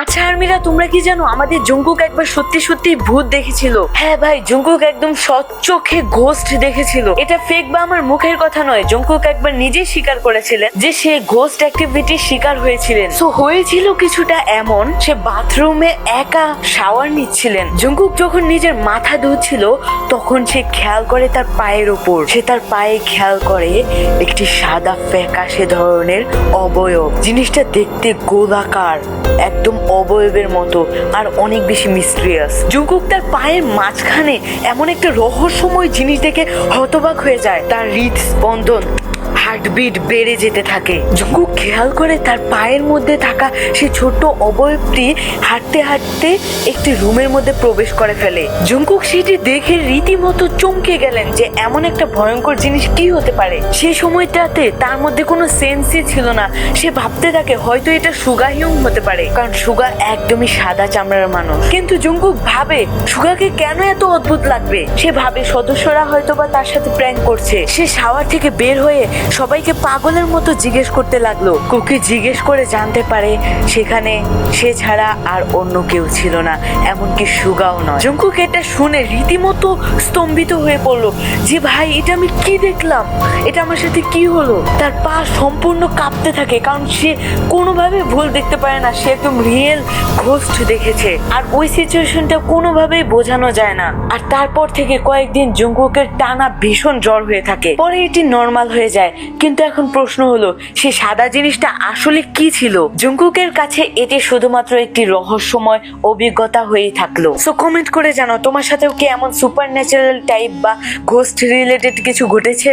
আচ্ছা আর্মিরা, তোমরা কি জানো আমাদের জঙ্কুক একবার সত্যি সত্যি ভূত দেখেছিল? হ্যাঁ ভাই, জঙ্কুক একদম সচোখে ঘোস্ট দেখেছিল। এটা ফেক বা আমার মুখের কথা নয়, জঙ্কুক একবার নিজে স্বীকার করেছিলেন যে সে ঘোস্ট অ্যাক্টিভিটির শিকার হয়েছিলেন। সো হয়েছিল কিছুটা এমন, সে বাথরুমে একা শাওয়ার নিচ্ছিলেন। জঙ্কুক যখন নিজের মাথা ধুচ্ছিল তখন সে খেয়াল করে তার পায়ের ওপর, সে তার পায়ে খেয়াল করে একটি সাদা ফ্যাকাশে ধরনের অবয়ব। জিনিসটা দেখতে গোলাকার, একদম অবয়বের মতো, আর অনেক বেশি মিস্ট্রিয়াস। জঙ্কুক তার পায়ের মাঝখানে এমন একটা রহস্যময় জিনিস দেখে হতবাক হয়ে যায়। তার হৃদস্পন্দন, হার্টবিট বেড়ে যেতে থাকে। জঙ্কুক খেয়াল করে তার পায়ের মধ্যে থাকা সেই ছোট্ট অবয়বটি হাঁটতে হাঁটতে একটি রুমের মধ্যে প্রবেশ করে ফেলে। জঙ্কুক সেটি দেখে রীতিমতো চমকে গেলেন যে এমন একটা ভয়ঙ্কর জিনিস কি হতে পারে। সেই সময়টাতে তার মধ্যে কোনো সেন্সই ছিল না। সে ভাবতে থাকে হয়তো এটা সুগা হিউং হতে পারে, কারণ সুগা একদমই সাদা চামড়ার মানুষ। কিন্তু জঙ্কুক ভাবে সুগাকে কেন এত অদ্ভুত লাগবে। সে ভাবে সদস্যরা হয়তো বা তার সাথে প্র্যাঙ্ক করছে। সে শাওয়ার থেকে বের হয়ে সবাইকে পাগলের মতো জিজ্ঞেস করতে লাগলো। কুকি জিজ্ঞেস করে জানতে পারে সেখানে সে ছাড়া আর অন্য কেউ ছিল না, এমনকি সুগাও নয়। জঙ্কুক এটা শুনে রীতিমতো স্তম্ভিত হয়ে পড়লো যে ভাই, এটা আমি কি দেখলাম, এটা আমার সাথে কি হলো। তার পা সম্পূর্ণ কাঁপতে থাকে, কারণ সে কোনোভাবে ভুল দেখতে পারে না। সে একদম রিয়েল ঘোস্ট দেখেছে, আর ওই সিচুয়েশনটা কোনোভাবেই বোঝানো যায় না। আর তারপর থেকে কয়েকদিন জঙ্কুকের টানা ভীষণ জ্বর হয়ে থাকে। পরে এটি নর্মাল হয়ে যায়। কিন্তু এখন প্রশ্ন হলো, সে সাদা জিনিসটা আসলে কি ছিল? জঙ্কুকের কাছে এটি শুধুমাত্র একটি রহস্যময় অভিজ্ঞতা হয়েই থাকলো। সো কমেন্ট করে জানাও তোমার সাথেও কি এমন সুপার ন্যাচারাল টাইপ বা ঘোস্ট রিলেটেড কিছু ঘটেছে।